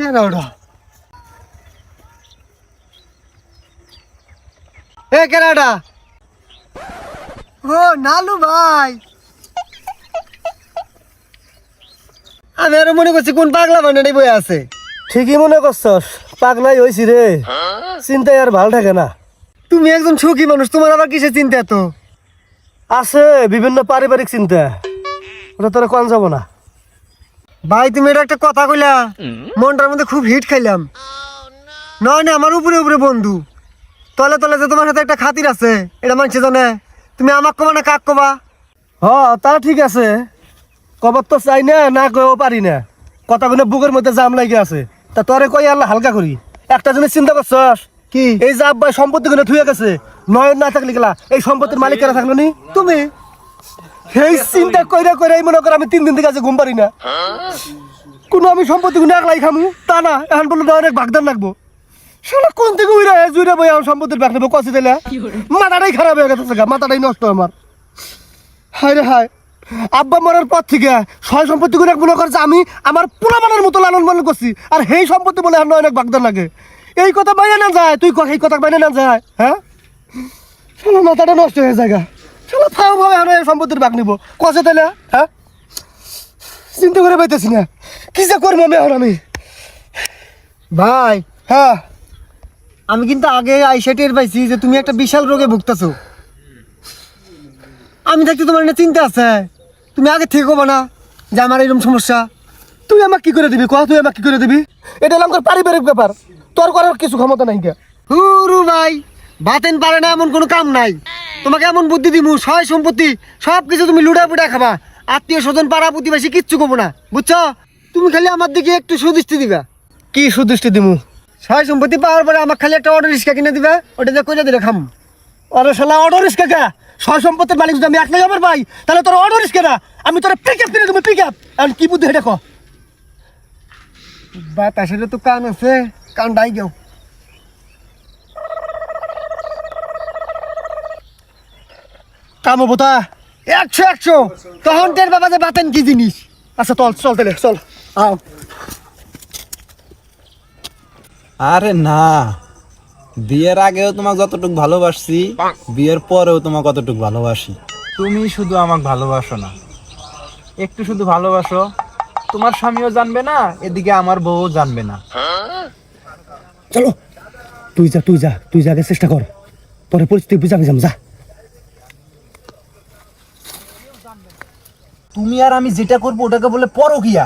কেডা ওটা? এ কেডা? ও নালু ভাই, আমি আরো মনে করছি কোন পাগলা বানানি বই আছে। ঠিকই মনে করছস, পাগলাই হইছি রে। চিন্তায় আর ভাল থাকে না। তুমি একজন সুখী মানুষ, তোমার আবার কিসের চিন্তা? তো আছে বিভিন্ন পারিবারিক চিন্তা, ওটা তোরা কোন যাব না। ভাই তুমি এটা একটা কথা কইলা, মনটার মধ্যে খুব হিট খাইলাম। নয় না, আমার উপরে উপরে বন্ধু, তলে তলে যে তোমার সাথে একটা খাতির আছে এটা মানছে জানে। তুমি আমাক কবা না কাক কবা? হ তা ঠিক আছে, কবার তো চাই না, না কয়েও পারি না। কথাগুলো বুকের মধ্যে জাম লাগে আছে। তা তোরে কই আল্লাহ হালকা করি। একটা জিনিস চিন্তা করছস কি? এই যে আব্বাই সম্পত্তি গুলো থুয়ে গেছে, নয়ন না থাকলে গেলা এই সম্পত্তির মালিক কেনা থাকলো নি তুমি এই চিন্তা কইরা কইরা মনে কর আমি 3 দিন থেকে আজ ঘুম পারি না। কোনো আমি সম্পত্তি গুলো একলাই খামু তা না, এখন বললো অনেক বাগদান লাগবো। শালা কোন থেকে উইরা জুইরা বই আমার সম্পত্তির ব্যাগ নেবো কষি দিলে মাথাটাই খারাপ হয়ে গেছে, মাথাটাই নষ্ট আমার। হায় রে হায়, আব্বা মরার পর থেকে সয় সম্পত্তি গুলো মনে করছে আমি আমার পোলাপানের মতো লালন পালন করছি, আর সেই সম্পত্তি বলে আমার অনেক বাগদান লাগে। এই কথা বাইরে না যায়, তুই এই কথা বাইরে না যায়। হ্যাঁ শালা মাথাটা নষ্ট হয়ে যায়। শালা ফাও ভাবে এখন এই সম্পত্তির ভাগ নিবো কষে তাহলে। হ্যাঁ চিন্তা করে পাইতেছি না কি যে করবো আমি এখন। আমি ভাই, হ্যাঁ আমি কিন্তু আগে আইসা টের পাইছি যে তুমি একটা বিশাল রোগে ভুগতেছো। আমি থাকতে তোমার না চিন্তা আছে, তুমি আগে থেকে কবা না যে আমার এরকম সমস্যা। তুই আমাকে কি করে দিবি কহ, তুই আমাকে কি করে দিবি? এটা আমার পারিবারিক ব্যাপার, তোর করার কিছু ক্ষমতা নাই। হুরু ভাই, বাতেন পারে না এমন কোনো কাম নাই। তোমাকে এমন বুদ্ধি দিমু, সয় সম্পত্তি সব কিছু তুমি লুডা পুডা খাবা, আত্মীয় স্বজন পাড়া প্রতিবেশী কিচ্ছু কবো না, বুঝছো? তুমি খালি আমার দিকে একটু সুদৃষ্টি দিবা। কি সুদৃষ্টি দিমু? সয় সম্পত্তি পাওয়ার পরে আমাকে খালি একটা অটো রিক্সা কিনে দিবা, ওটা দিয়ে কইরা দিলে খাম। আরে শালা অটো রিক্সা কে? সয় সম্পত্তির মালিক যদি আমি একলাই আমার ভাই, তাহলে তোর অটো রিক্সা না, আমি তোর পিক আপ কিনে দেবো। পিক আপ এখন কি বুদ্ধি এটা কহ। বাতাসের তো কান আছে, কান ডাই গেও। কামো বোতা 100 তখন টের বাবা যে বাতেন কি জিনিস। আচ্ছা চল চল তাহলে চল আও। আরে না, বিয়ের আগেও তোমাকে যতটুকু ভালোবাসছি, বিয়ের পরেও তোমাকে কতটুকু ভালোবাসি। তুমি শুধু আমাকে ভালোবাসো না, একটু শুধু ভালোবাসো, তোমার স্বামীও জানবে না, এদিকে আমার বউও জানবে না। চলো তুই যা তুই যা তুই যা, আগে চেষ্টা কর, পরে পরিস্থিতি বুঝাবি যাম। যা তুমি আর আমি যেটা করবো ওটাকে বলে পরকিয়া।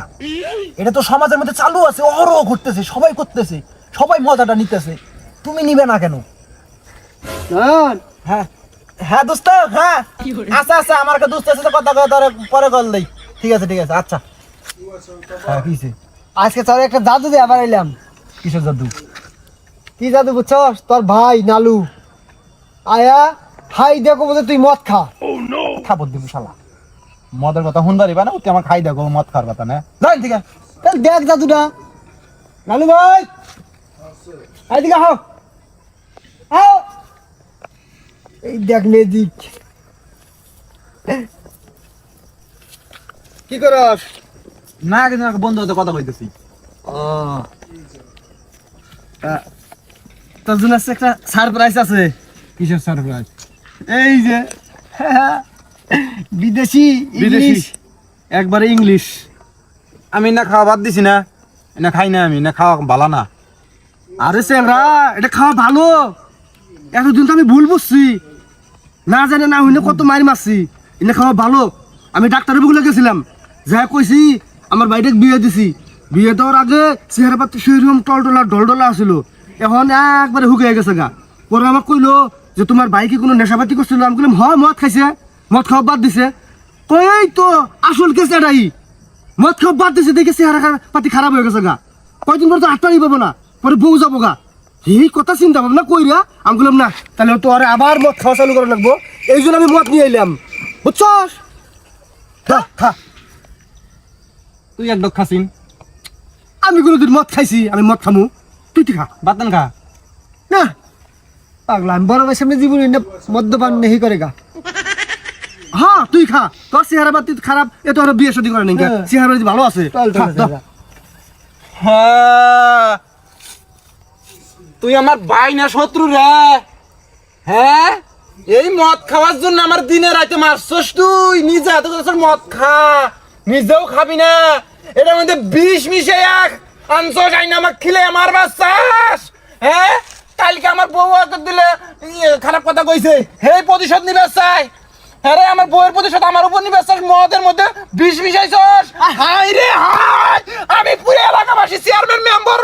এটা তো সমাজের মধ্যে চালু আছে, অহরহ ঘটতেছে, সবাই করতেছে, সবাই মজাটা নিতেছে, তুমি নিবে না কেন? হ্যাঁ হ্যাঁ দোস্ত, হ্যাঁ আচ্ছা আচ্ছা, আমার কাছে দোস্ত আছে তো, কথা কথা পরে কল দেই। ঠিক আছে ঠিক আছে, আচ্ছা। হ্যাঁ কিসে? আজকে তোর একটা জাদু দিয়ে আবার এলাম। কিসের জাদু? কি জাদু বুঝছো? তোর ভাই নালু আয়া হাই দেখো বলতে তুই মদ খা। খাবো দিব শালা, মদের কথা হুন্দারিবা না, তুই আমার খাই দেখো, মদ খাওয়ার কথা না, যাই ঠিক আছে। দেখ জাদুটা। নালু ভাই এইদিকে আহ, আহ। এই দেখ ম্যাজিক। কি করস? না কিন্তু বন্ধু হতে কথা কইতেছি। তোর জন্য একটা সারপ্রাইজ আছে। কিসের সারপ্রাইজ? এই যে বিদেশি বিদেশি, একবারে ইংলিশ। আমি না খাওয়া বাদ দিছি না, না খাই না, আমি না খাওয়া ভালো না। আরে সেলরা, এটা খাওয়া ভালো। এতদিন তো আমি ভুল বুঝছি, না জানে না হইলে কত মারি মারছি। এটা খাওয়া ভালো। আমি ডাক্তারের বুকে গেছিলাম, যা কইছি আমার বাইরে বিয়ে দিছি। বিয়ে দেওয়ার আগে চেহারা পাতি সেরকম টলটলা ঢলঢলা আসছিল, এখন একবারে হুকে গেছে গা। পরে আমাকে কইলো যে তোমার ভাই কি কোনো নেশাপাতি করছিল? আমি বললাম হ্যাঁ, মদ খাইছে, মদ খাওয়া বাদ দিছে। কই এই তো আসল কেস এটাই, মদ খাওয়া বাদ দিছে দেখে চেহারা পাতি খারাপ হয়ে গেছে গা। কয়দিন পর তো আটটাই পাবো না, পরে বউ যাবো গা। এই কথা চিন্তা ভাবনা কইরা আমি বললাম না, তাহলে তো আরে আবার মদ খাওয়া চালু করা লাগবো। এই জন্য আমি মদ নিয়ে এলাম, বুঝছস? খা খা। তুই এক ডক খাসিন, আমি কোনোদিন মদ খাইছি? আমি মদ খামু? তুই খা, বাতান খা। না পাগলা, আমি বড় ভাই সামনে জীবনে মদ্যপান নেই করে গা। হ্যাঁ তুই খা, তোর চেহারা পাতি খারাপ, এ তো আর বিয়ে শাদী করে নাই, চেহারা পাতি ভালো আছে। খা, দাও। হ্যাঁ, তুই আমার ভাই না শত্রু রে? হ্যাঁ, এই মদ খাওয়ার জন্য আমার দিনে রাতে মারছস তুই। নিজে এত করে মদ খা, নিজেও খাবি না, এটার মধ্যে বিষ মিশে আনছস, আইনা আমাকে খিলে আমার বাচ্চাস। হ্যাঁ, কালকে আমার বউ দিলে খারাপ কথা কইছে, হে প্রতিশোধ নিবে চাই। হ্যাঁ রে, আমার বউয়ের প্রতিশোধ আমার উপর নিবে চাস, মদের মধ্যে বিষ মিশাইছস। হাই রে হাই, আমি পুরো এলাকাবাসী চেয়ারম্যান মেম্বার